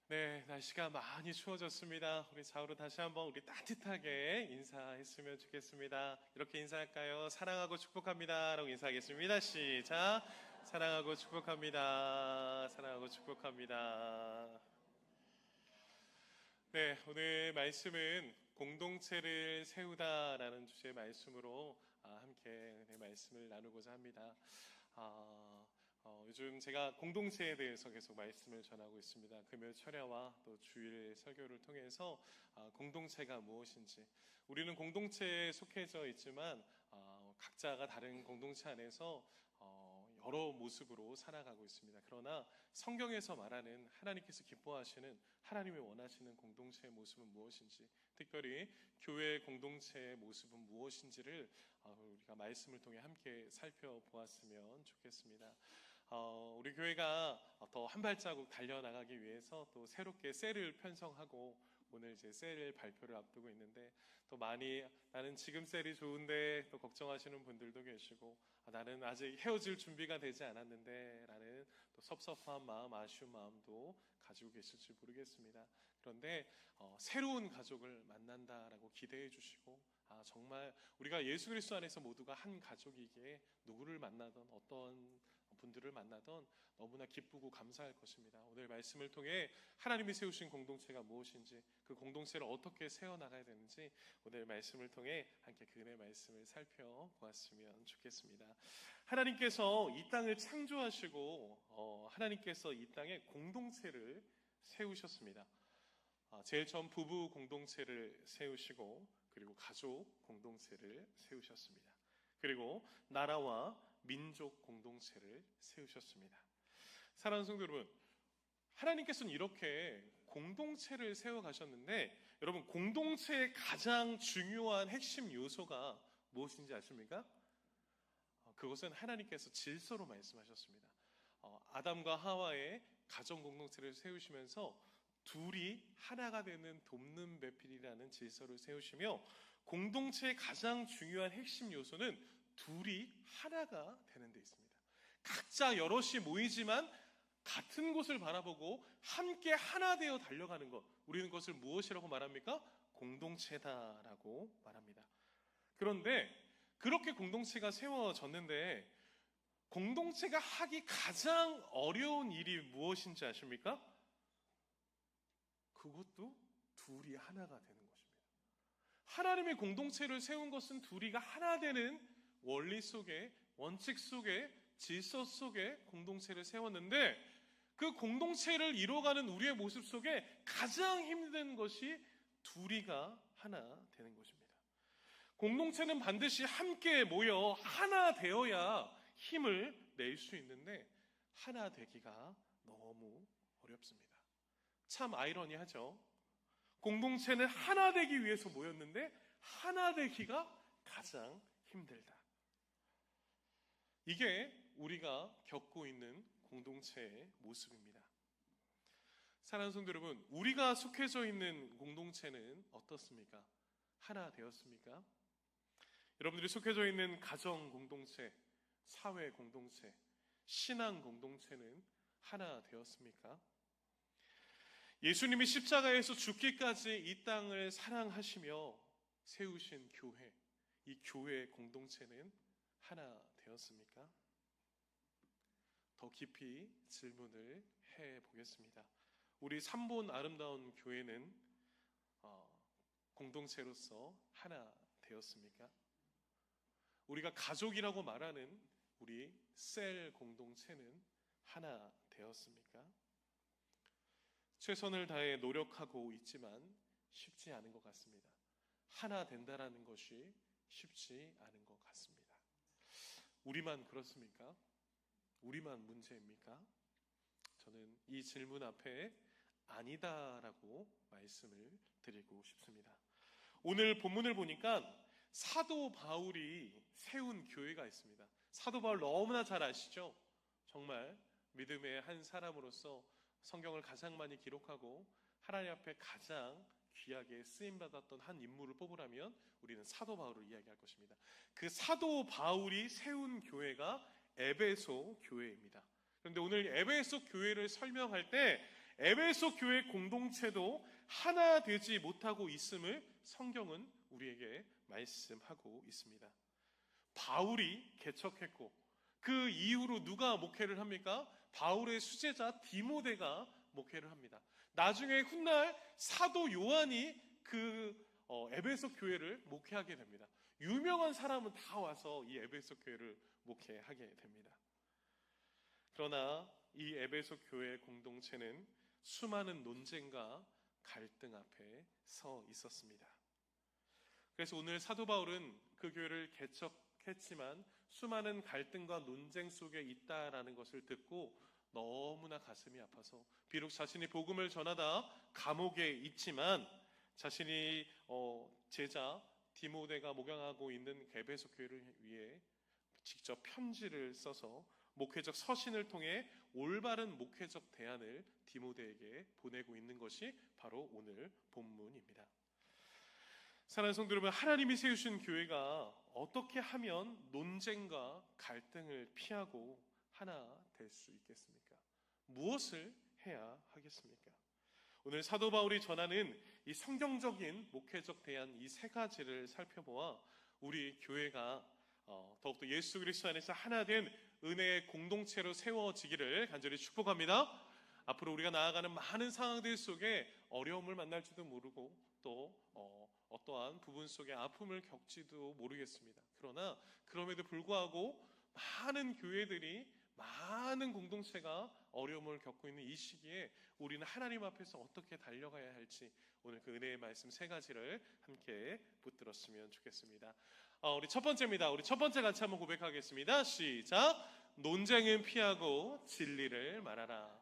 네, 날씨가 많이 추워졌습니다. 우리 좌우로 다시 한번 우리 따뜻하게 인사했으면 좋겠습니다. 이렇게 인사할까요? 사랑하고 축복합니다. 라고 인사하겠습니다. 시작. 사랑하고 축복합니다. 사랑하고 축복합니다. 네, 오늘 말씀은 공동체를 세우다라는 주제의 말씀으로 함께 말씀을 나누고자 합니다. 요즘 제가 공동체에 대해서 계속 말씀을 전하고 있습니다. 금요 철야와 또 주일 설교를 통해서 공동체가 무엇인지, 우리는 공동체에 속해져 있지만 각자가 다른 공동체 안에서 여러 모습으로 살아가고 있습니다. 그러나 성경에서 말하는 하나님께서 기뻐하시는, 하나님이 원하시는 공동체의 모습은 무엇인지, 특별히 교회 공동체의 모습은 무엇인지를 우리가 말씀을 통해 함께 살펴보았으면 좋겠습니다. 우리 교회가 더 한 발자국 달려나가기 위해서 또 새롭게 셀을 편성하고 오늘 이제 셀 발표를 앞두고 있는데, 또 많이 나는 지금 셀이 좋은데 또 걱정하시는 분들도 계시고, 나는 아직 헤어질 준비가 되지 않았는데 라는 또 섭섭한 마음, 아쉬운 마음도 가지고 계실지 모르겠습니다. 그런데 새로운 가족을 만난다라고 기대해 주시고, 정말 우리가 예수 그리스도 안에서 모두가 한 가족이기에 누구를 만나던 어떤 분들을 만나던 너무나 기쁘고 감사할 것입니다. 오늘 말씀을 통해 하나님이 세우신 공동체가 무엇인지, 그 공동체를 어떻게 세워나가야 되는지 오늘 말씀을 통해 함께 그 은혜의 말씀을 살펴보았으면 좋겠습니다. 하나님께서 이 땅을 창조하시고 하나님께서 이 땅에 공동체를 세우셨습니다. 제일 처음 부부 공동체를 세우시고, 그리고 가족 공동체를 세우셨습니다. 그리고 나라와 민족 공동체를 세우셨습니다. 사랑하는 성도 여러분, 하나님께서는 이렇게 공동체를 세워가셨는데, 여러분, 공동체의 가장 중요한 핵심 요소가 무엇인지 아십니까? 그것은 하나님께서 질서로 말씀하셨습니다. 아담과 하와의 가정 공동체를 세우시면서 둘이 하나가 되는 돕는 배필이라는 질서를 세우시며, 공동체의 가장 중요한 핵심 요소는 둘이 하나가 되는 데 있습니다. 각자 여럿이 모이지만 같은 곳을 바라보고 함께 하나 되어 달려가는 것, 우리는 그것을 무엇이라고 말합니까? 공동체다라고 말합니다. 그런데 그렇게 공동체가 세워졌는데, 공동체가 하기 가장 어려운 일이 무엇인지 아십니까? 그것도 둘이 하나가 되는 것입니다. 하나님의 공동체를 세운 것은 둘이가 하나 되는 원리 속에, 원칙 속에, 질서 속에 공동체를 세웠는데, 그 공동체를 이뤄가는 우리의 모습 속에 가장 힘든 것이 둘이가 하나 되는 것입니다. 공동체는 반드시 함께 모여 하나 되어야 힘을 낼 수 있는데, 하나 되기가 너무 어렵습니다. 참 아이러니하죠. 공동체는 하나 되기 위해서 모였는데 하나 되기가 가장 힘들다. 이게 우리가 겪고 있는 공동체의 모습입니다. 사랑하는 성도 여러분, 우리가 속해져 있는 공동체는 어떻습니까? 하나 되었습니까? 여러분들이 속해져 있는 가정 공동체, 사회 공동체, 신앙 공동체는 하나 되었습니까? 예수님이 십자가에서 죽기까지 이 땅을 사랑하시며 세우신 교회, 이 교회의 공동체는 하나 되었습니까? 더 깊이 질문을 해보겠습니다. 우리 삼본 아름다운 교회는 공동체로서 하나 되었습니까? 우리가 가족이라고 말하는 우리 셀 공동체는 하나 되었습니까? 최선을 다해 노력하고 있지만 쉽지 않은 것 같습니다. 하나 된다라는 것이 쉽지 않은 것 같습니다. 우리만 그렇습니까? 우리만 문제입니까? 저는 이 질문 앞에 아니다라고 말씀을 드리고 싶습니다. 오늘 본문을 보니까 사도 바울이 세운 교회가 있습니다. 사도 바울 너무나 잘 아시죠? 정말 믿음의 한 사람으로서 성경을 가장 많이 기록하고 하나님 앞에 가장 귀하게 쓰임받았던 한 인물을 뽑으라면 우리는 사도 바울을 이야기할 것입니다. 그 사도 바울이 세운 교회가 에베소 교회입니다. 그런데 오늘 에베소 교회를 설명할 때 에베소 교회 공동체도 하나 되지 못하고 있음을 성경은 우리에게 말씀하고 있습니다. 바울이 개척했고 그 이후로 누가 목회를 합니까? 바울의 수제자 디모데가 목회를 합니다. 나중에 훗날 사도 요한이 그 에베소 교회를 목회하게 됩니다. 유명한 사람은 다 와서 이 에베소 교회를 목회하게 됩니다. 그러나 이 에베소 교회 공동체는 수많은 논쟁과 갈등 앞에 서 있었습니다. 그래서 오늘 사도 바울은 그 교회를 개척했지만 수많은 갈등과 논쟁 속에 있다라는 것을 듣고 너무나 가슴이 아파서 비록 자신이 복음을 전하다 감옥에 있지만 자신이 제자 디모데가 목양하고 있는 에베소 교회를 위해 직접 편지를 써서 목회적 서신을 통해 올바른 목회적 대안을 디모데에게 보내고 있는 것이 바로 오늘 본문입니다. 사랑하는 성도 여러분, 하나님이 세우신 교회가 어떻게 하면 논쟁과 갈등을 피하고 하나 될 수 있겠습니까? 무엇을 해야 하겠습니까? 오늘 사도 바울이 전하는 이 성경적인 목회적 대안 이 세 가지를 살펴보아 우리 교회가 더욱더 예수 그리스도 안에서 하나 된 은혜의 공동체로 세워지기를 간절히 축복합니다. 앞으로 우리가 나아가는 많은 상황들 속에 어려움을 만날지도 모르고 또 어떠한 부분 속에 아픔을 겪지도 모르겠습니다. 그러나 그럼에도 불구하고 많은 교회들이 많은 공동체가 어려움을 겪고 있는 이 시기에 우리는 하나님 앞에서 어떻게 달려가야 할지 오늘 그 은혜의 말씀 세 가지를 함께 붙들었으면 좋겠습니다. 우리 첫 번째입니다. 우리 첫 번째 같이 한번 고백하겠습니다. 시작. 논쟁은 피하고 진리를 말하라.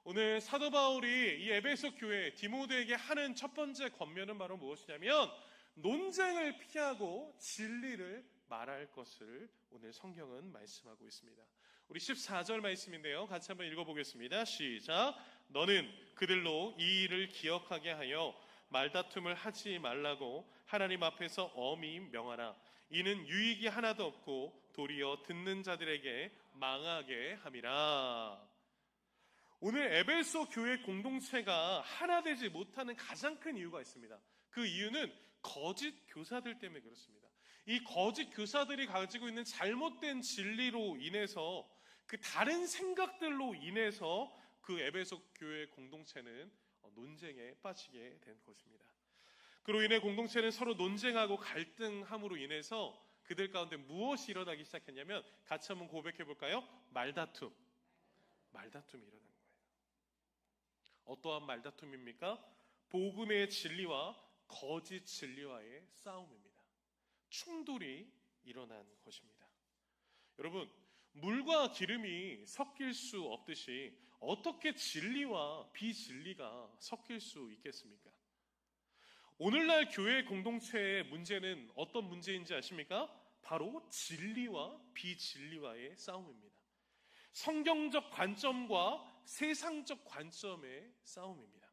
오늘 사도 바울이 이 에베소 교회 디모데에게 하는 첫 번째 권면은 바로 무엇이냐면 논쟁을 피하고 진리를 말할 것을 오늘 성경은 말씀하고 있습니다. 우리 14절 말씀인데요. 같이 한번 읽어보겠습니다. 시작. 너는 그들로 이 일을 기억하게 하여 말다툼을 하지 말라고 하나님 앞에서 엄히 명하라. 이는 유익이 하나도 없고 도리어 듣는 자들에게 망하게 함이라. 오늘 에베소 교회 공동체가 하나 되지 못하는 가장 큰 이유가 있습니다. 그 이유는 거짓 교사들 때문에 그렇습니다. 이 거짓 교사들이 가지고 있는 잘못된 진리로 인해서 그 다른 생각들로 인해서 그 에베소 교회 공동체는 논쟁에 빠지게 된 것입니다. 그로 인해 공동체는 서로 논쟁하고 갈등함으로 인해서 그들 가운데 무엇이 일어나기 시작했냐면 같이 한번 고백해 볼까요? 말다툼이 일어난 거예요. 어떠한 말다툼입니까? 복음의 진리와 거짓 진리와의 싸움입니다. 충돌이 일어난 것입니다. 여러분, 물과 기름이 섞일 수 없듯이 어떻게 진리와 비진리가 섞일 수 있겠습니까? 오늘날 교회 공동체의 문제는 어떤 문제인지 아십니까? 바로 진리와 비진리와의 싸움입니다. 성경적 관점과 세상적 관점의 싸움입니다.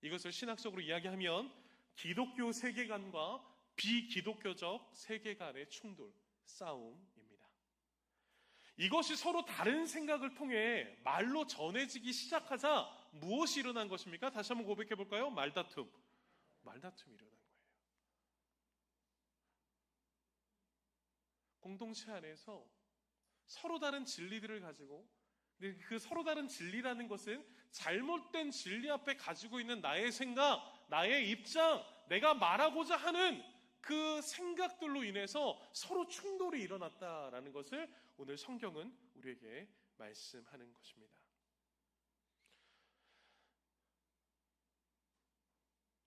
이것을 신학적으로 이야기하면 기독교 세계관과 비기독교적 세계관의 충돌, 싸움입니다. 이것이 서로 다른 생각을 통해 말로 전해지기 시작하자 무엇이 일어난 것입니까? 다시 한번 고백해 볼까요? 말다툼이 일어난 거예요. 공동체 안에서 서로 다른 진리들을 가지고, 근데 그 서로 다른 진리라는 것은 잘못된 진리 앞에 가지고 있는 나의 생각, 나의 입장, 내가 말하고자 하는 그 생각들로 인해서 서로 충돌이 일어났다라는 것을 오늘 성경은 우리에게 말씀하는 것입니다.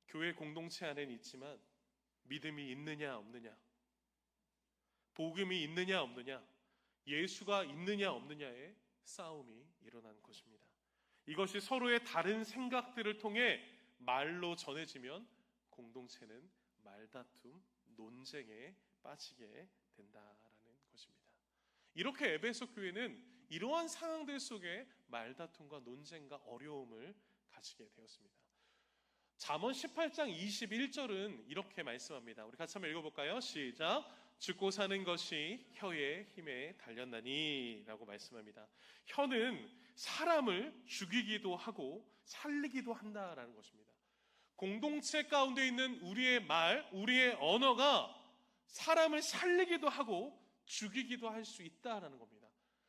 교회 공동체 안에는 있지만 믿음이 있느냐 없느냐, 복음이 있느냐 없느냐, 예수가 있느냐 없느냐의 싸움이 일어난 것입니다. 이것이 서로의 다른 생각들을 통해 말로 전해지면 공동체는 말다툼, 논쟁에 빠지게 된다라는 것입니다. 이렇게 에베소 교회는 이러한 상황들 속에 말다툼과 논쟁과 어려움을 가지게 되었습니다. 잠언 18장 21절은 이렇게 말씀합니다. 우리 같이 한번 읽어볼까요? 시작. 죽고 사는 것이 혀의 힘에 달렸나니 라고 말씀합니다. 혀는 사람을 죽이기도 하고 살리기도 한다라는 것입니다. 공동체 가운데 있는 우리의 말, 우리의 언어가 사람을 살리기도 하고 죽이기도 할 수 있다라는 겁니다.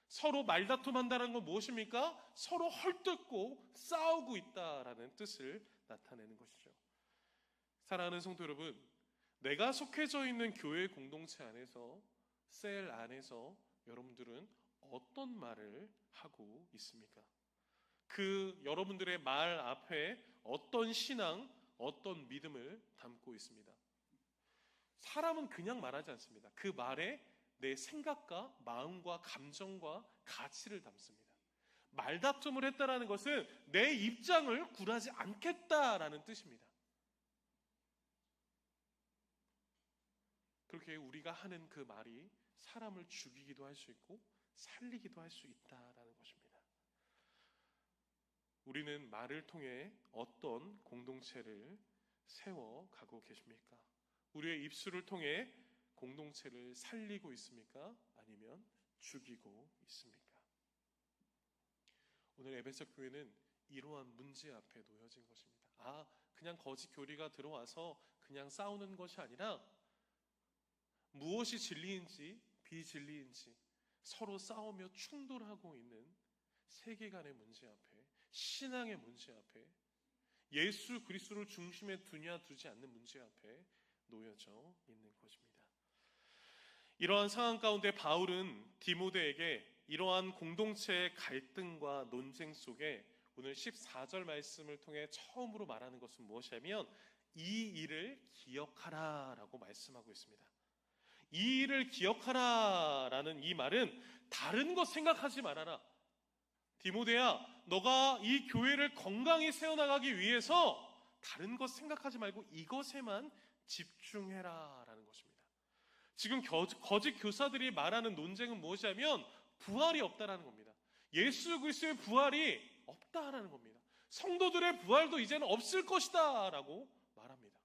서로 말다툼한다는 건 무엇입니까? 서로 헐뜯고 싸우고 있다라는 뜻을 나타내는 것이죠. 사랑하는 성도 여러분, 내가 속해져 있는 교회 공동체 안에서, 셀 안에서 여러분들은 어떤 말을 하고 있습니까? 그 여러분들의 말 앞에 어떤 신앙, 어떤 믿음을 담고 있습니다. 사람은 그냥 말하지 않습니다. 그 말에 내 생각과 마음과 감정과 가치를 담습니다. 말다툼을 했다라는 것은 내 입장을 굴하지 않겠다라는 뜻입니다. 그렇게 우리가 하는 그 말이 사람을 죽이기도 할 수 있고 살리기도 할 수 있다라는 것입니다. 우리는 말을 통해 어떤 공동체를 세워가고 계십니까? 우리의 입술을 통해 공동체를 살리고 있습니까? 아니면 죽이고 있습니까? 오늘 에베소 교회는 이러한 문제 앞에 놓여진 것입니다. 그냥 거짓 교리가 들어와서 그냥 싸우는 것이 아니라 무엇이 진리인지 비진리인지 서로 싸우며 충돌하고 있는 세계관의 문제 앞에, 신앙의 문제 앞에, 예수 그리스도를 중심에 두냐 두지 않는 문제 앞에 놓여져 있는 것입니다. 이러한 상황 가운데 바울은 디모데에게 이러한 공동체의 갈등과 논쟁 속에 오늘 14절 말씀을 통해 처음으로 말하는 것은 무엇이냐면 이 일을 기억하라 라고 말씀하고 있습니다. 이 일을 기억하라 라는 이 말은 다른 것 생각하지 말아라. 디모데야, 너가 이 교회를 건강히 세워나가기 위해서 다른 것 생각하지 말고 이것에만 집중해라 라는 것입니다. 지금 거짓 교사들이 말하는 논쟁은 무엇이냐면 부활이 없다라는 겁니다. 예수 그리스도의 부활이 없다라는 겁니다. 성도들의 부활도 이제는 없을 것이다 라고 말합니다.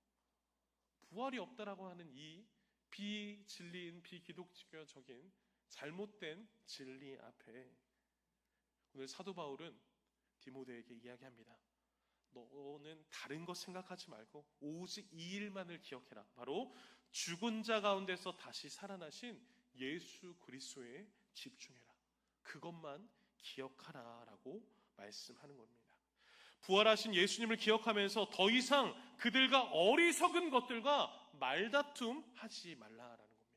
부활이 없다라고 하는 이 비진리인 비기독교적인 잘못된 진리 앞에 오늘 사도 바울은 디모데에게 이야기합니다. 너는 다른 것 생각하지 말고 오직 이 일만을 기억해라. 바로 죽은 자 가운데서 다시 살아나신 예수 그리스도에 집중해라. 그것만 기억하라 라고 말씀하는 겁니다. 부활하신 예수님을 기억하면서 더 이상 그들과 어리석은 것들과 말다툼 하지 말라라는 겁니다.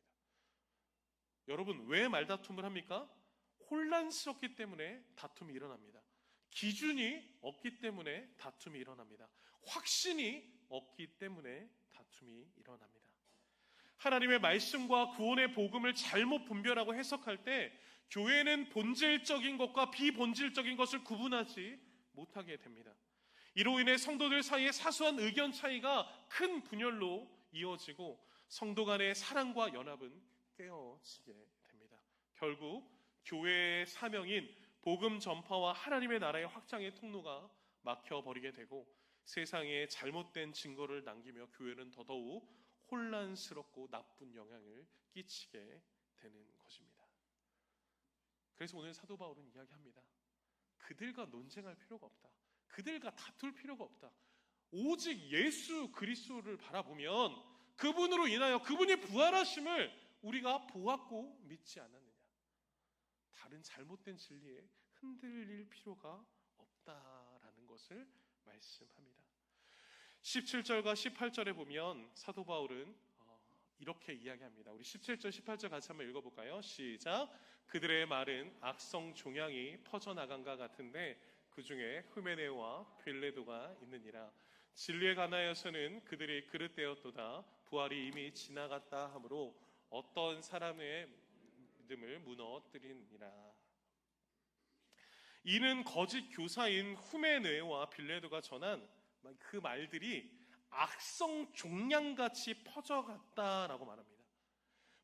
여러분, 왜 말다툼을 합니까? 혼란스럽기 때문에 다툼이 일어납니다. 기준이 없기 때문에 다툼이 일어납니다. 확신이 없기 때문에 다툼이 일어납니다. 하나님의 말씀과 구원의 복음을 잘못 분별하고 해석할 때 교회는 본질적인 것과 비본질적인 것을 구분하지 못하게 됩니다. 이로 인해 성도들 사이에 사소한 의견 차이가 큰 분열로 이어지고 성도 간의 사랑과 연합은 깨어지게 됩니다. 결국 교회의 사명인 복음 전파와 하나님의 나라의 확장의 통로가 막혀버리게 되고 세상에 잘못된 증거를 남기며 교회는 더더욱 혼란스럽고 나쁜 영향을 끼치게 되는 것입니다. 그래서 오늘 사도 바울은 이야기합니다. 그들과 논쟁할 필요가 없다. 그들과 다툴 필요가 없다. 오직 예수 그리스도를 바라보면 그분으로 인하여 그분이 부활하심을 우리가 보았고 믿지 않았느냐. 다른 잘못된 진리에 흔들릴 필요가 없다라는 것을 말씀합니다. 17절과 18절에 보면 사도 바울은 이렇게 이야기합니다. 우리 17절, 18절 같이 한번 읽어볼까요? 시작. 그들의 말은 악성 종양이 퍼져나간과 같은데 그 중에 흐메네오와 빌레도가 있느니라. 진리에 관하여서는 그들이 그릇되었도다. 부활이 이미 지나갔다 하므로 어떤 사람의 믿음을 무너뜨리니라. 이는 거짓 교사인 후메네오와 빌레도가 전한 그 말들이 악성 종양같이 퍼져갔다라고 말합니다.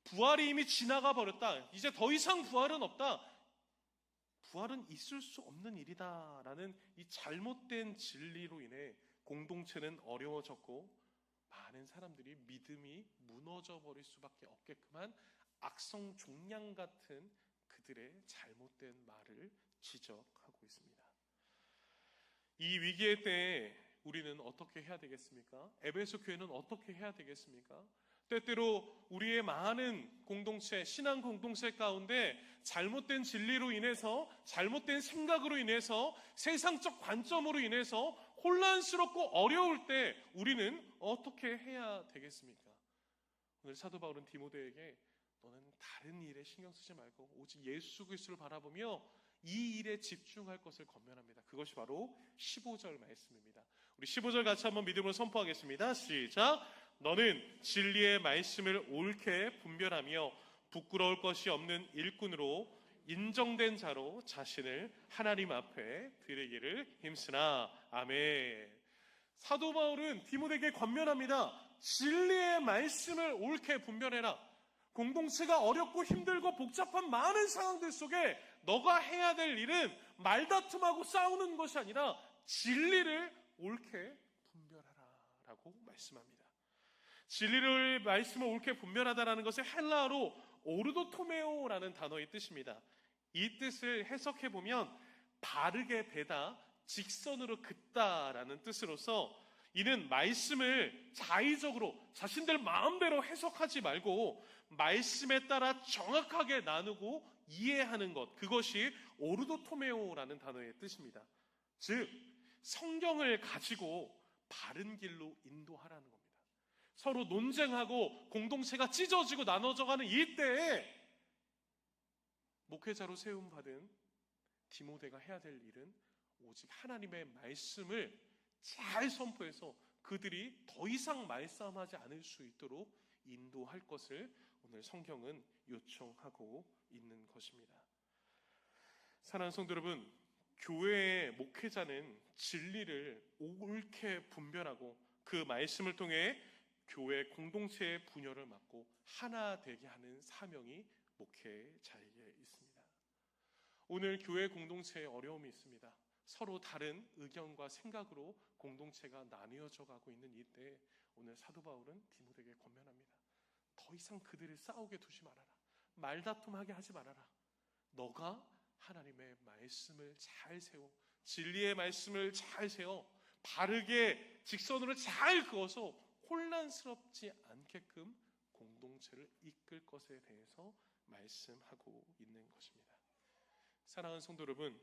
부활이 이미 지나가 버렸다. 이제 더 이상 부활은 없다. 부활은 있을 수 없는 일이다라는 이 잘못된 진리로 인해 공동체는 어려워졌고 많은 사람들이 믿음이 무너져 버릴 수밖에 없게끔 한 악성 종양 같은 그들의 잘못된 말을 지적하고 있습니다. 이 위기의 때에 우리는 어떻게 해야 되겠습니까? 에베소 교회는 어떻게 해야 되겠습니까? 때때로 우리의 많은 공동체, 신앙 공동체 가운데 잘못된 진리로 인해서, 잘못된 생각으로 인해서, 세상적 관점으로 인해서 혼란스럽고 어려울 때 우리는 어떻게 해야 되겠습니까? 오늘 사도 바울은 디모데에게 너는 다른 일에 신경 쓰지 말고 오직 예수 그리스도를 바라보며 이 일에 집중할 것을 권면합니다. 그것이 바로 15절 말씀입니다. 우리 15절 같이 한번 믿음으로 선포하겠습니다. 시작! 너는 진리의 말씀을 옳게 분별하며 부끄러울 것이 없는 일꾼으로 인정된 자로 자신을 하나님 앞에 드리기를 힘쓰나. 아멘. 사도 바울은 디모데에게 권면합니다. 진리의 말씀을 옳게 분별해라. 공동체가 어렵고 힘들고 복잡한 많은 상황들 속에 너가 해야 될 일은 말다툼하고 싸우는 것이 아니라 진리를 옳게 분별하라 라고 말씀합니다. 진리를 말씀을 옳게 분별하다라는 것은 헬라어로 오르도토메오라는 단어의 뜻입니다. 이 뜻을 해석해 보면 바르게 베다, 직선으로 긋다라는 뜻으로서 이는 말씀을 자의적으로 자신들 마음대로 해석하지 말고 말씀에 따라 정확하게 나누고 이해하는 것, 그것이 오르도토메오라는 단어의 뜻입니다. 즉 성경을 가지고 바른 길로 인도하라는 겁니다. 서로 논쟁하고 공동체가 찢어지고 나눠져가는 이때에 목회자로 세움받은 디모데가 해야 될 일은 오직 하나님의 말씀을 잘 선포해서 그들이 더 이상 말싸움하지 않을 수 있도록 인도할 것을 오늘 성경은 요청하고 있는 것입니다. 사랑하는 성도 여러분, 교회의 목회자는 진리를 옳게 분별하고 그 말씀을 통해 교회 공동체의 분열을 막고 하나 되게 하는 사명이 목회자에게 있습니다. 오늘 교회 공동체에 어려움이 있습니다. 서로 다른 의견과 생각으로 공동체가 나뉘어져 가고 있는 이때 오늘 사도 바울은 디모데에게 권면합니다. 더 이상 그들을 싸우게 두지 말아라. 말다툼하게 하지 말아라. 너가 하나님의 말씀을 잘 세워, 진리의 말씀을 잘 세워 바르게 직선으로 잘 그어서 혼란스럽지 않게끔 공동체를 이끌 것에 대해서 말씀하고 있는 것입니다. 사랑하는 성도 여러분,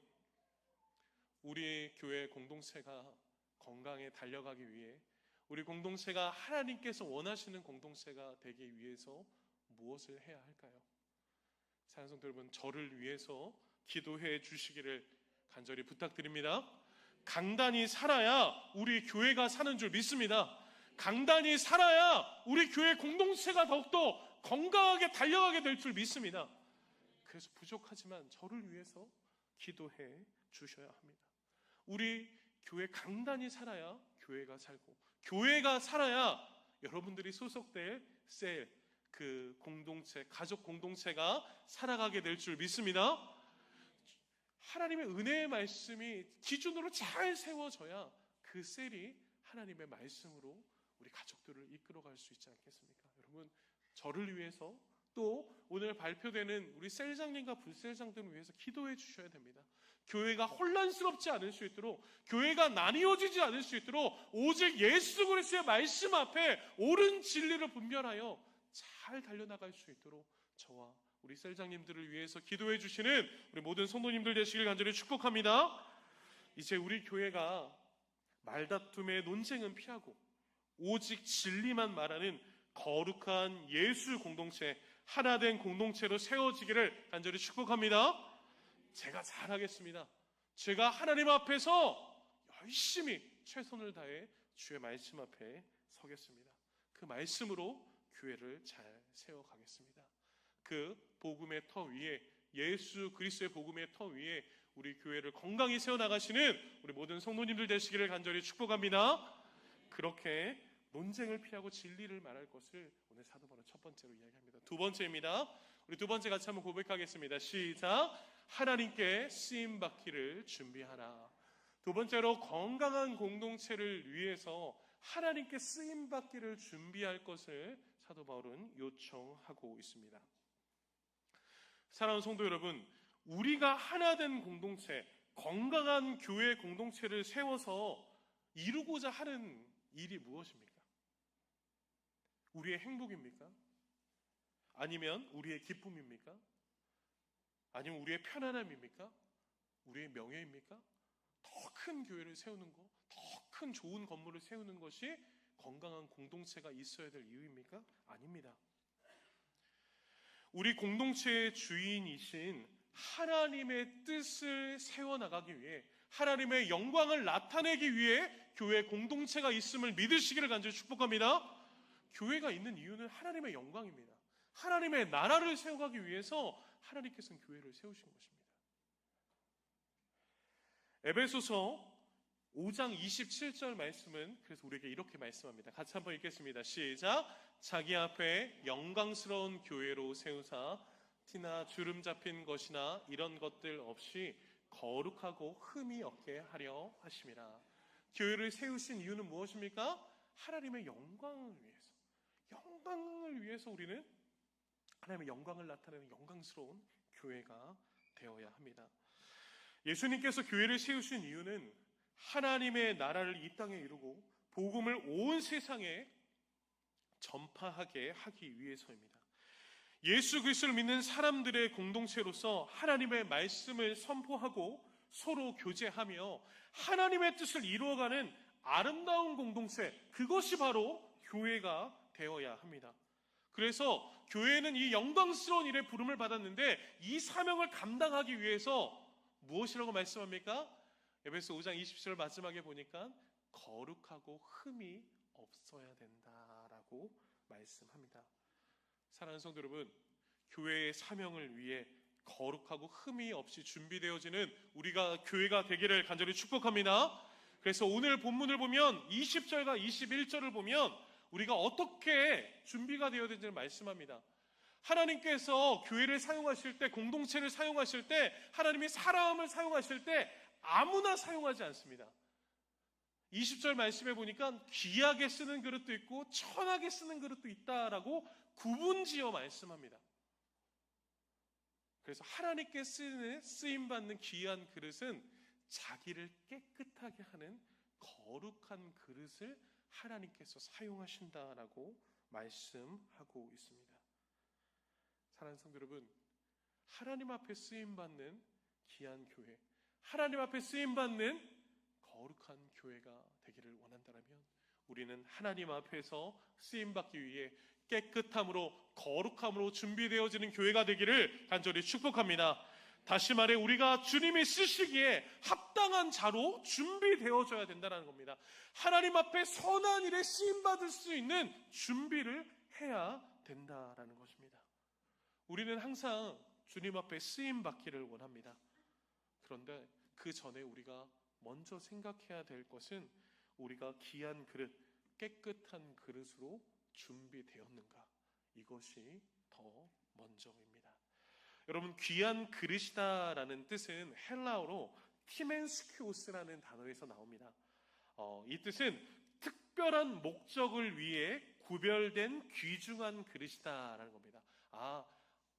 우리 교회 공동체가 건강에 달려가기 위해, 우리 공동체가 하나님께서 원하시는 공동체가 되기 위해서 무엇을 해야 할까요? 사랑하는 성도 여러분, 저를 위해서 기도해 주시기를 간절히 부탁드립니다. 강단이 살아야 우리 교회가 사는 줄 믿습니다. 강단이 살아야 우리 교회 공동체가 더욱더 건강하게 달려가게 될 줄 믿습니다. 그래서 부족하지만 저를 위해서 기도해 주셔야 합니다. 우리 교회 강단이 살아야 교회가 살고, 교회가 살아야 여러분들이 소속될 셀, 그 공동체, 가족 공동체가 살아가게 될 줄 믿습니다. 하나님의 은혜의 말씀이 기준으로 잘 세워져야 그 셀이 하나님의 말씀으로 우리 가족들을 이끌어갈 수 있지 않겠습니까? 여러분, 저를 위해서 또 오늘 발표되는 우리 셀장님과 부셀장들을 위해서 기도해 주셔야 됩니다. 교회가 혼란스럽지 않을 수 있도록, 교회가 나뉘어지지 않을 수 있도록 오직 예수 그리스도의 말씀 앞에 옳은 진리를 분별하여 잘 달려나갈 수 있도록 저와 우리 셀장님들을 위해서 기도해 주시는 우리 모든 성도님들 되시길 간절히 축복합니다. 이제 우리 교회가 말다툼의 논쟁은 피하고 오직 진리만 말하는 거룩한 예수 공동체, 하나된 공동체로 세워지기를 간절히 축복합니다. 제가 잘하겠습니다. 제가 하나님 앞에서 열심히 최선을 다해 주의 말씀 앞에 서겠습니다. 그 말씀으로 교회를 잘 세워가겠습니다. 그 복음의 터 위에, 예수 그리스도의 복음의 터 위에 우리 교회를 건강히 세워나가시는 우리 모든 성도님들 되시기를 간절히 축복합니다. 그렇게 논쟁을 피하고 진리를 말할 것을 오늘 사도 바울은 첫 번째로 이야기합니다. 두 번째입니다. 우리 두 번째 같이 한번 고백하겠습니다. 시작! 하나님께 쓰임받기를 준비하라. 두 번째로 건강한 공동체를 위해서 하나님께 쓰임받기를 준비할 것을 사도 바울은 요청하고 있습니다. 사랑하는 성도 여러분, 우리가 하나된 공동체, 건강한 교회 공동체를 세워서 이루고자 하는 일이 무엇입니까? 우리의 행복입니까? 아니면 우리의 기쁨입니까? 아니면 우리의 편안함입니까? 우리의 명예입니까? 더 큰 교회를 세우는 것, 더 큰 좋은 건물을 세우는 것이 건강한 공동체가 있어야 될 이유입니까? 아닙니다. 우리 공동체의 주인이신 하나님의 뜻을 세워나가기 위해, 하나님의 영광을 나타내기 위해 교회 공동체가 있음을 믿으시기를 간절히 축복합니다. 교회가 있는 이유는 하나님의 영광입니다. 하나님의 나라를 세워가기 위해서 하나님께서는 교회를 세우신 것입니다. 에베소서 5장 27절 말씀은 그래서 우리에게 이렇게 말씀합니다. 같이 한번 읽겠습니다. 시작. 자기 앞에 영광스러운 교회로 세우사 티나 주름 잡힌 것이나 이런 것들 없이 거룩하고 흠이 없게 하려 하심이라. 교회를 세우신 이유는 무엇입니까? 하나님의 영광을 위해서. 영광을 위해서 우리는 하나님의 영광을 나타내는 영광스러운 교회가 되어야 합니다. 예수님께서 교회를 세우신 이유는 하나님의 나라를 이 땅에 이루고 복음을 온 세상에 전파하게 하기 위해서입니다. 예수 그리스도를 믿는 사람들의 공동체로서 하나님의 말씀을 선포하고 서로 교제하며 하나님의 뜻을 이루어가는 아름다운 공동체, 그것이 바로 교회가 되어야 합니다. 그래서 교회는 이 영광스러운 일에 부름을 받았는데 이 사명을 감당하기 위해서 무엇이라고 말씀합니까? 에베소 5장 20절 마지막에 보니까 거룩하고 흠이 없어야 된다라고 말씀합니다. 사랑하는 성도 여러분, 교회의 사명을 위해 거룩하고 흠이 없이 준비되어지는 우리가 교회가 되기를 간절히 축복합니다. 그래서 오늘 본문을 보면 20절과 21절을 보면 우리가 어떻게 준비가 되어야 되는지를 말씀합니다. 하나님께서 교회를 사용하실 때, 공동체를 사용하실 때, 하나님이 사람을 사용하실 때 아무나 사용하지 않습니다. 20절 말씀해 보니까 귀하게 쓰는 그릇도 있고 천하게 쓰는 그릇도 있다라고 구분지어 말씀합니다. 그래서 하나님께 쓰임받는 귀한 그릇은 자기를 깨끗하게 하는 거룩한 그릇을 하나님께서 사용하신다라고 말씀하고 있습니다. 사랑하는 성도 여러분, 하나님 앞에 쓰임받는 귀한 교회, 하나님 앞에 쓰임받는 거룩한 교회가 되기를 원한다면 우리는 하나님 앞에서 쓰임받기 위해 깨끗함으로 거룩함으로 준비되어지는 교회가 되기를 간절히 축복합니다. 다시 말해 우리가 주님이 쓰시기에 합당한 자로 준비되어져야 된다는 겁니다. 하나님 앞에 선한 일에 쓰임받을 수 있는 준비를 해야 된다는 것입니다. 우리는 항상 주님 앞에 쓰임받기를 원합니다. 그런데 그 전에 우리가 먼저 생각해야 될 것은 우리가 귀한 그릇, 깨끗한 그릇으로 준비되었는가? 이것이 더 먼저입니다. 여러분, 귀한 그릇이다라는 뜻은 헬라어로 티멘스키오스라는 단어에서 나옵니다. 이 뜻은 특별한 목적을 위해 구별된 귀중한 그릇이다라는 겁니다.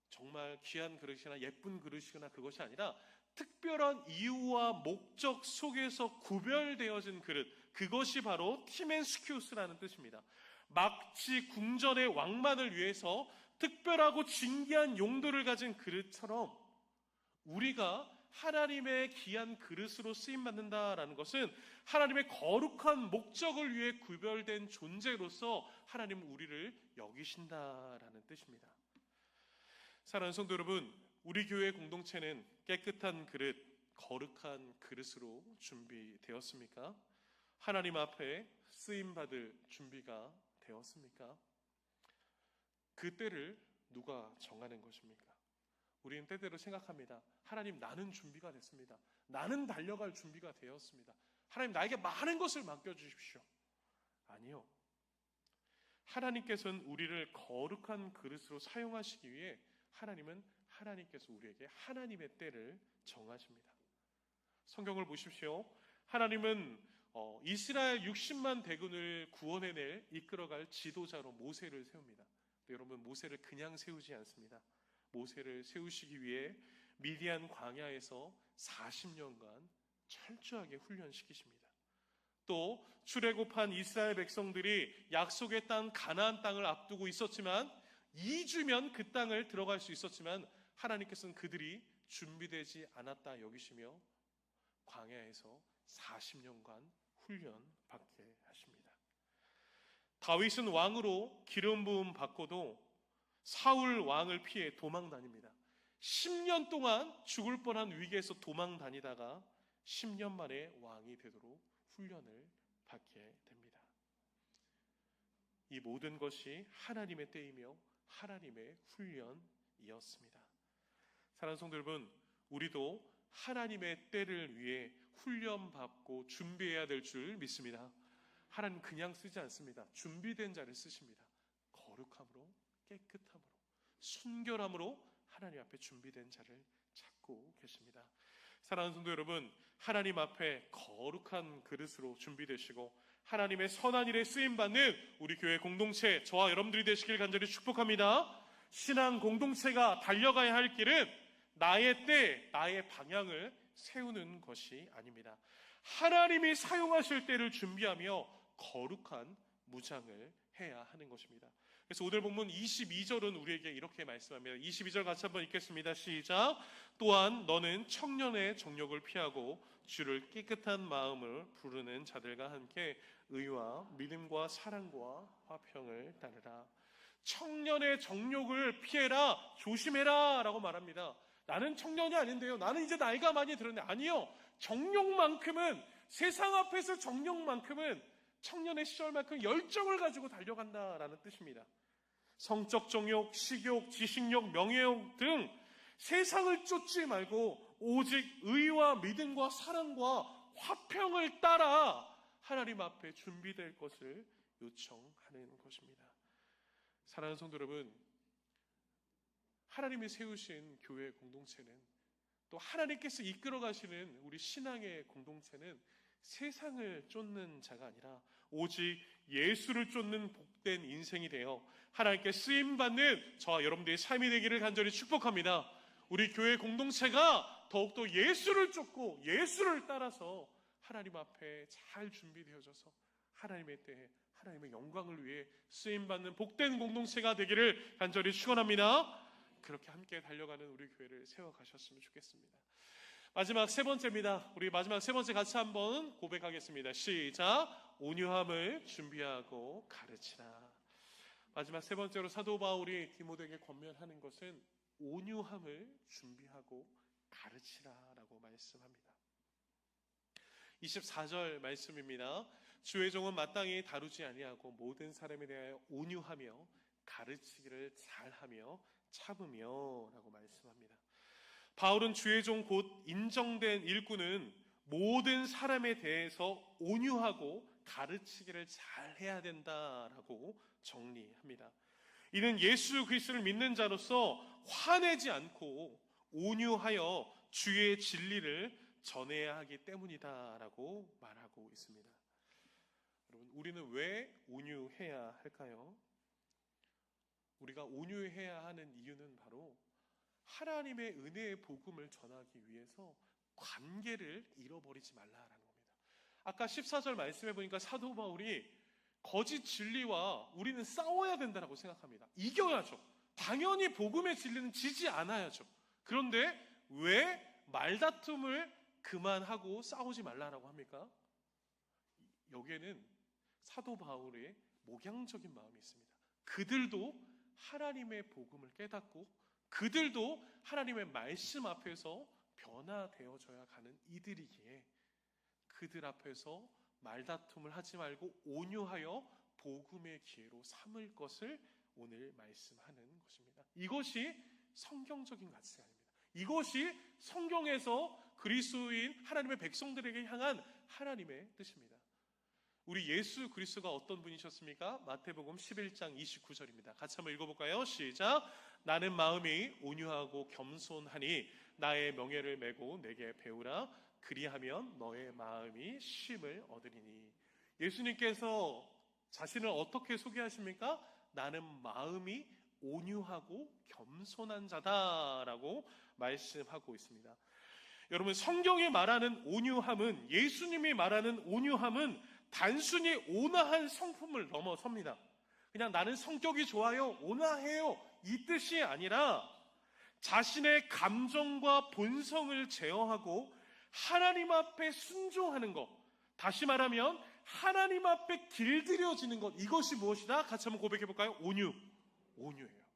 정말 귀한 그릇이나 예쁜 그릇이거나 그것이 아니라 특별한 이유와 목적 속에서 구별되어진 그릇, 그것이 바로 티멘스키오스라는 뜻입니다. 막지 궁전의 왕만을 위해서 특별하고 진귀한 용도를 가진 그릇처럼 우리가 하나님의 귀한 그릇으로 쓰임받는다라는 것은 하나님의 거룩한 목적을 위해 구별된 존재로서 하나님은 우리를 여기신다라는 뜻입니다. 사랑하는 성도 여러분, 우리 교회 공동체는 깨끗한 그릇, 거룩한 그릇으로 준비되었습니까? 하나님 앞에 쓰임받을 준비가 되었습니까? 그 때를 누가 정하는 것입니까? 우리는 때때로 생각합니다. 하나님, 나는 준비가 됐습니다. 나는 달려갈 준비가 되었습니다. 하나님, 나에게 많은 것을 맡겨주십시오. 아니요. 하나님께서는 우리를 거룩한 그릇으로 사용하시기 위해 하나님께서 우리에게 하나님의 때를 정하십니다. 성경을 보십시오. 하나님은 이스라엘 60만 대군을 구원해낼 이끌어갈 지도자로 모세를 세웁니다. 여러분, 모세를 그냥 세우지 않습니다. 모세를 세우시기 위해 미디안 광야에서 40년간 철저하게 훈련시키십니다. 또 출애굽한 이스라엘 백성들이 약속의 땅 가나안 땅을 앞두고 있었지만 2주면 그 땅을 들어갈 수 있었지만 하나님께서는 그들이 준비되지 않았다 여기시며 광야에서 40년간 훈련받게 하십니다. 다윗은 왕으로 기름 부음 받고도 사울 왕을 피해 도망 다닙니다. 10년 동안 죽을 뻔한 위기에서 도망 다니다가 10년 만에 왕이 되도록 훈련을 받게 됩니다. 이 모든 것이 하나님의 때이며 하나님의 훈련이었습니다. 사랑하는 성도 여러분, 우리도 하나님의 때를 위해 훈련받고 준비해야 될 줄 믿습니다. 하나님 그냥 쓰지 않습니다. 준비된 자를 쓰십니다. 거룩함으로, 깨끗함으로, 순결함으로 하나님 앞에 준비된 자를 찾고 계십니다. 사랑하는 성도 여러분, 하나님 앞에 거룩한 그릇으로 준비되시고 하나님의 선한 일에 쓰임받는 우리 교회 공동체, 저와 여러분들이 되시길 간절히 축복합니다. 신앙 공동체가 달려가야 할 길은 나의 때, 나의 방향을 세우는 것이 아닙니다. 하나님이 사용하실 때를 준비하며 거룩한 무장을 해야 하는 것입니다. 그래서 오늘 본문 22절은 우리에게 이렇게 말씀합니다. 22절 같이 한번 읽겠습니다. 시작. 또한 너는 청년의 정욕을 피하고 주를 깨끗한 마음을 부르는 자들과 함께 의와 믿음과 사랑과 화평을 따르라. 청년의 정욕을 피해라, 조심해라 라고 말합니다. 나는 청년이 아닌데요, 나는 이제 나이가 많이 들었는데, 아니요, 정욕만큼은, 세상 앞에서 정욕만큼은 청년의 시절만큼 열정을 가지고 달려간다라는 뜻입니다. 성적 정욕, 식욕, 지식욕, 명예욕 등 세상을 쫓지 말고 오직 의와 믿음과 사랑과 화평을 따라 하나님 앞에 준비될 것을 요청하는 것입니다. 사랑하는 성도 여러분, 하나님이 세우신 교회 공동체는, 또 하나님께서 이끌어 가시는 우리 신앙의 공동체는 세상을 쫓는 자가 아니라 오직 예수를 쫓는 복된 인생이 되어 하나님께 쓰임받는 저와 여러분들의 삶이 되기를 간절히 축복합니다. 우리 교회 공동체가 더욱더 예수를 쫓고 예수를 따라서 하나님 앞에 잘 준비되어져서 하나님의 때에 하나님의 영광을 위해 쓰임받는 복된 공동체가 되기를 간절히 축원합니다. 그렇게 함께 달려가는 우리 교회를 세워가셨으면 좋겠습니다. 마지막 세 번째입니다. 우리 마지막 세 번째 같이 한번 고백하겠습니다. 시작. 온유함을 준비하고 가르치라. 마지막 세 번째로 사도 바울이 디모데에게 권면하는 것은 온유함을 준비하고 가르치라라고 말씀합니다. 24절 말씀입니다. 주의 종은 마땅히 다루지 아니하고 모든 사람에 대하여 온유하며 가르치기를 잘하며 참으며 라고 말씀합니다. 바울은 주의 종 곧 인정된 일꾼은 모든 사람에 대해서 온유하고 가르치기를 잘해야 된다라고 정리합니다. 이는 예수 그리스도를 믿는 자로서 화내지 않고 온유하여 주의 진리를 전해야 하기 때문이다라고 말하고 있습니다. 여러분, 우리는 왜 온유해야 할까요? 우리가 온유해야 하는 이유는 바로 하나님의 은혜의 복음을 전하기 위해서 관계를 잃어버리지 말라라는 겁니다. 아까 14절 말씀해 보니까 사도 바울이 거짓 진리와 우리는 싸워야 된다고 생각합니다. 이겨야죠. 당연히 복음의 진리는 지지 않아야죠. 그런데 왜 말다툼을 그만하고 싸우지 말라라고 합니까? 여기에는 사도 바울의 목양적인 마음이 있습니다. 그들도 하나님의 복음을 깨닫고 그들도 하나님의 말씀 앞에서 변화되어져야 가는 이들이기에 그들 앞에서 말다툼을 하지 말고 온유하여 복음의 기회로 삼을 것을 오늘 말씀하는 것입니다. 이것이 성경적인 가치가 아닙니다. 이것이 성경에서 그리스도인 하나님의 백성들에게 향한 하나님의 뜻입니다. 우리 예수 그리스도가 어떤 분이셨습니까? 마태복음 11장 29절입니다. 같이 한번 읽어볼까요? 시작. 나는 마음이 온유하고 겸손하니 나의 명예를 메고 내게 배우라. 그리하면 너의 마음이 쉼을 얻으리니. 예수님께서 자신을 어떻게 소개하십니까? 나는 마음이 온유하고 겸손한 자다라고 말씀하고 있습니다. 여러분, 성경이 말하는 온유함은, 예수님이 말하는 온유함은 단순히 온화한 성품을 넘어섭니다. 그냥 나는 성격이 좋아요, 온화해요, 이 뜻이 아니라 자신의 감정과 본성을 제어하고 하나님 앞에 순종하는 것, 다시 말하면 하나님 앞에 길들여지는 것, 이것이 무엇이다? 같이 한번 고백해 볼까요? 온유예요.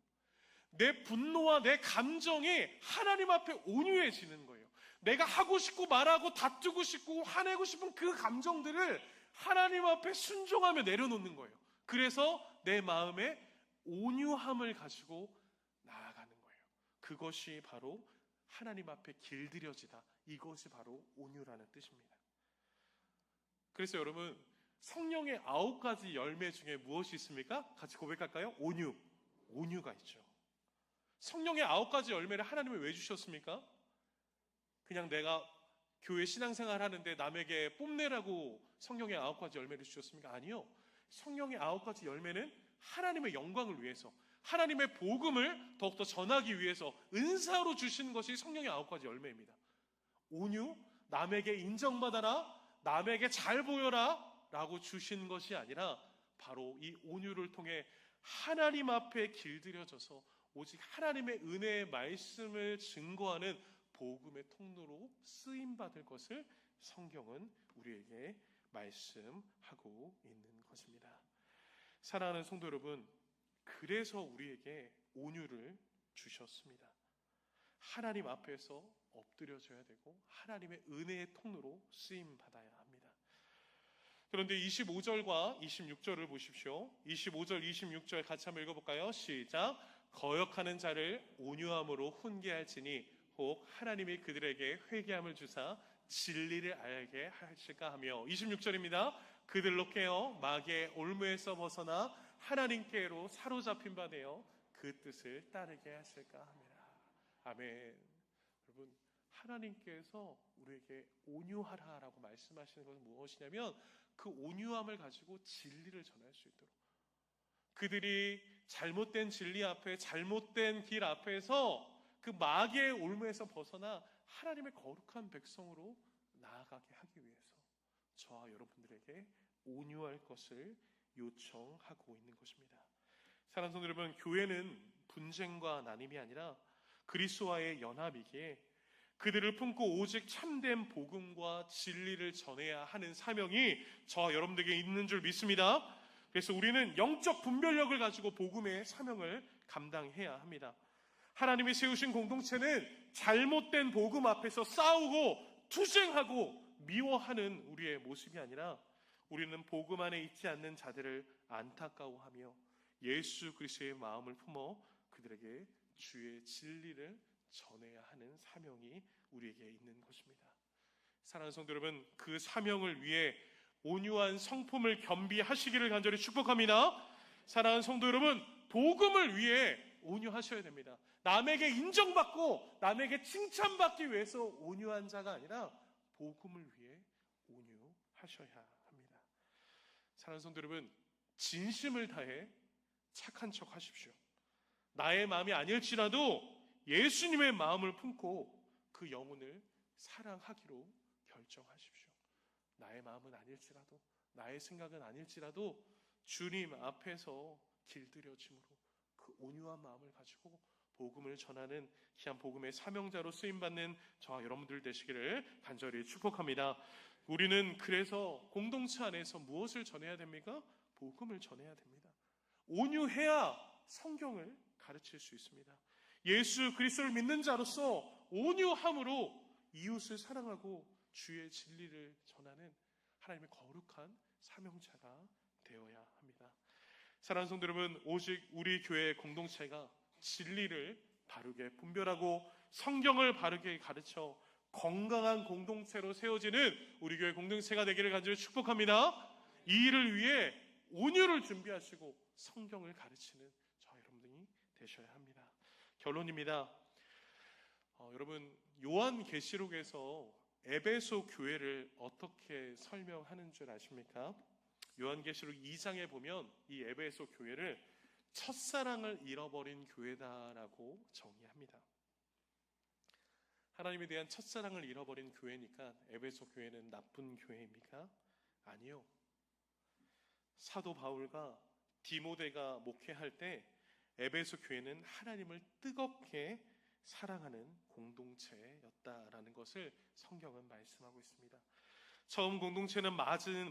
내 분노와 내 감정이 하나님 앞에 온유해지는 거예요. 내가 하고 싶고 말하고 다투고 싶고 화내고 싶은 그 감정들을 하나님 앞에 순종하며 내려놓는 거예요. 그래서 내 마음에 온유함을 가지고 나아가는 거예요. 그것이 바로 하나님 앞에 길들여지다. 이것이 바로 온유라는 뜻입니다. 그래서 여러분, 성령의 9가지 열매 중에 무엇이 있습니까? 같이 고백할까요? 온유가 있죠. 성령의 9가지 열매를 하나님이 왜 주셨습니까? 그냥 내가 교회 신앙생활 하는데 남에게 뽐내라고 성령의 9가지 열매를 주셨습니까? 아니요. 성령의 9가지 열매는 하나님의 영광을 위해서, 하나님의 복음을 더욱더 전하기 위해서 은사로 주시는 것이 성령의 9가지 열매입니다. 온유, 남에게 인정받아라, 남에게 잘 보여라 라고 주신 것이 아니라 바로 이 온유를 통해 하나님 앞에 길들여져서 오직 하나님의 은혜의 말씀을 증거하는 복음의 통로로 쓰임받을 것을 성경은 우리에게 말씀하고 있는 것입니다. 사랑하는 성도 여러분, 그래서 우리에게 온유를 주셨습니다. 하나님 앞에서 엎드려져야 되고 하나님의 은혜의 통로로 쓰임받아야 합니다. 그런데 25절과 26절을 보십시오. 25절, 26절 같이 한번 읽어볼까요? 시작. 거역하는 자를 온유함으로 훈계할지니 혹 하나님이 그들에게 회개함을 주사 진리를 알게 하실까 하며, 26절입니다. 그들로 깨어 마귀의 올무에서 벗어나 하나님께로 사로잡힌 바 되어 그 뜻을 따르게 하실까 합니다. 아멘. 여러분, 하나님께서 우리에게 온유하라라고 말씀하시는 것은 무엇이냐면 그 온유함을 가지고 진리를 전할 수 있도록, 그들이 잘못된 진리 앞에, 잘못된 길 앞에서 그 마귀의 올무에서 벗어나 하나님의 거룩한 백성으로 나아가게 하기 위해서 저와 여러분들에게 온유할 것을 요청하고 있는 것입니다. 사랑하는 성도 여러분, 교회는 분쟁과 나눔이 아니라 그리스도와의 연합이기에 그들을 품고 오직 참된 복음과 진리를 전해야 하는 사명이 저와 여러분들에게 있는 줄 믿습니다. 그래서 우리는 영적 분별력을 가지고 복음의 사명을 감당해야 합니다. 하나님이 세우신 공동체는 잘못된 복음 앞에서 싸우고 투쟁하고 미워하는 우리의 모습이 아니라 우리는 복음 안에 있지 않는 자들을 안타까워하며 예수 그리스도의 마음을 품어 그들에게 주의 진리를 전해야 하는 사명이 우리에게 있는 것입니다. 사랑하는 성도 여러분, 그 사명을 위해 온유한 성품을 겸비하시기를 간절히 축복합니다. 사랑하는 성도 여러분, 복음을 위해 온유하셔야 됩니다. 남에게 인정받고 남에게 칭찬받기 위해서 온유한 자가 아니라 복음을 위해 온유하셔야 합니다. 사랑하는 성도 여러분, 진심을 다해 착한 척 하십시오. 나의 마음이 아닐지라도 예수님의 마음을 품고 그 영혼을 사랑하기로 결정하십시오. 나의 마음은 아닐지라도, 나의 생각은 아닐지라도 주님 앞에서 길들여짐으로 그 온유한 마음을 가지고 복음을 전하는 귀한 복음의 사명자로 쓰임받는 저와 여러분들 되시기를 간절히 축복합니다. 우리는 그래서 공동체 안에서 무엇을 전해야 됩니까? 복음을 전해야 됩니다. 온유해야 성경을 가르칠 수 있습니다. 예수 그리스도를 믿는 자로서 온유함으로 이웃을 사랑하고 주의 진리를 전하는 하나님의 거룩한 사명자가 되어야 합니다. 사랑하는 성도 여러분, 오직 우리 교회 공동체가 진리를 바르게 분별하고 성경을 바르게 가르쳐 건강한 공동체로 세워지는 우리 교회 공동체가 되기를 간절히 축복합니다. 이 일을 위해 온유를 준비하시고 성경을 가르치는 저와 여러분들이 되셔야 합니다. 결론입니다. 여러분, 요한계시록에서 에베소 교회를 어떻게 설명하는 줄 아십니까? 요한계시록 2장에 보면 이 에베소 교회를 첫사랑을 잃어버린 교회다라고 정의합니다. 하나님에 대한 첫사랑을 잃어버린 교회니까 에베소 교회는 나쁜 교회입니까? 아니요. 사도 바울과 디모데가 목회할 때 에베소 교회는 하나님을 뜨겁게 사랑하는 공동체였다라는 것을 성경은 말씀하고 있습니다. 처음 공동체는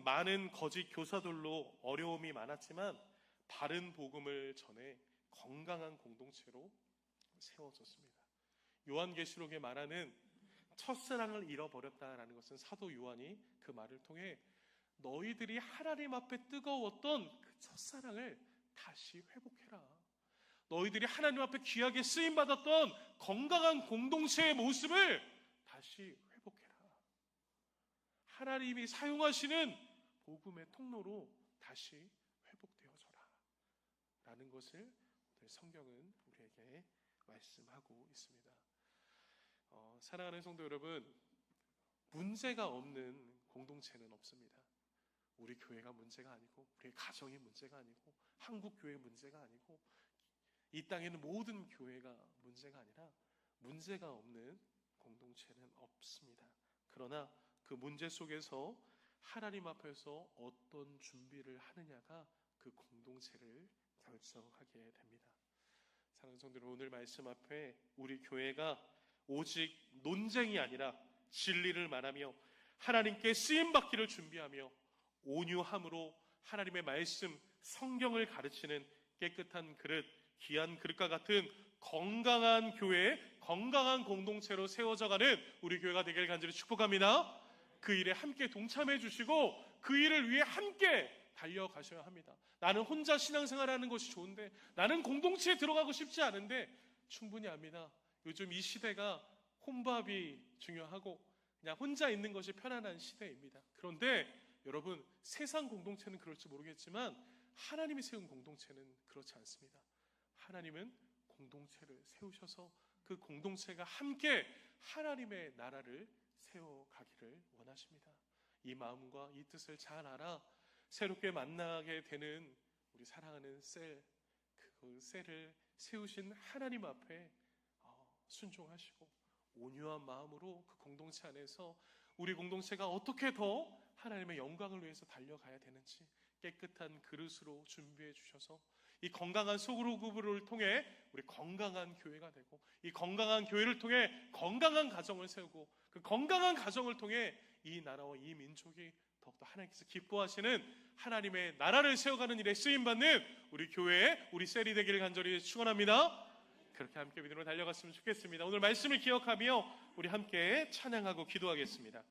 많은 거짓 교사들로 어려움이 많았지만 바른 복음을 전해 건강한 공동체로 세워졌습니다. 요한계시록에 말하는 첫사랑을 잃어버렸다라는 것은 사도 요한이 그 말을 통해 너희들이 하나님 앞에 뜨거웠던 그 첫사랑을 다시 회복해라. 너희들이 하나님 앞에 귀하게 쓰임받았던 건강한 공동체의 모습을 다시 회복해라. 하나님이 사용하시는 복음의 통로로 다시 회복되어져라 라는 것을 오늘 성경은 우리에게 말씀하고 있습니다. 사랑하는 성도 여러분, 문제가 없는 공동체는 없습니다. 우리 교회가 문제가 아니고, 우리 가정이 문제가 아니고, 한국 교회 문제가 아니고, 이 땅에는 모든 교회가 문제가 아니라 문제가 없는 공동체는 없습니다. 그러나 그 문제 속에서 하나님 앞에서 어떤 준비를 하느냐가 그 공동체를 결정하게 됩니다. 사랑하는 성도 여러분, 오늘 말씀 앞에 우리 교회가 오직 논쟁이 아니라 진리를 말하며 하나님께 쓰임받기를 준비하며 온유함으로 하나님의 말씀, 성경을 가르치는 깨끗한 그릇, 귀한 그릇과 같은 건강한 교회, 건강한 공동체로 세워져가는 우리 교회가 되길 간절히 축복합니다. 그 일에 함께 동참해 주시고 그 일을 위해 함께 달려가셔야 합니다. 나는 혼자 신앙생활하는 것이 좋은데, 나는 공동체에 들어가고 싶지 않은데, 충분히 압니다. 요즘 이 시대가 혼밥이 중요하고 그냥 혼자 있는 것이 편안한 시대입니다. 그런데 여러분, 세상 공동체는 그럴지 모르겠지만 하나님이 세운 공동체는 그렇지 않습니다. 하나님은 공동체를 세우셔서 그 공동체가 함께 하나님의 나라를 세워가기를 원하십니다. 이 마음과 이 뜻을 잘 알아 새롭게 만나게 되는 우리 사랑하는 그 셀을 세우신 하나님 앞에 순종하시고 온유한 마음으로 그 공동체 안에서 우리 공동체가 어떻게 더 하나님의 영광을 위해서 달려가야 되는지 깨끗한 그릇으로 준비해 주셔서 이 건강한 소그룹을 통해 우리 건강한 교회가 되고, 이 건강한 교회를 통해 건강한 가정을 세우고, 그 건강한 가정을 통해 이 나라와 이 민족이 더욱더 하나님께서 기뻐하시는 하나님의 나라를 세워가는 일에 쓰임받는 우리 교회, 우리 셀이 되기를 간절히 축원합니다. 그렇게 함께 믿음으로 달려갔으면 좋겠습니다. 오늘 말씀을 기억하며 우리 함께 찬양하고 기도하겠습니다.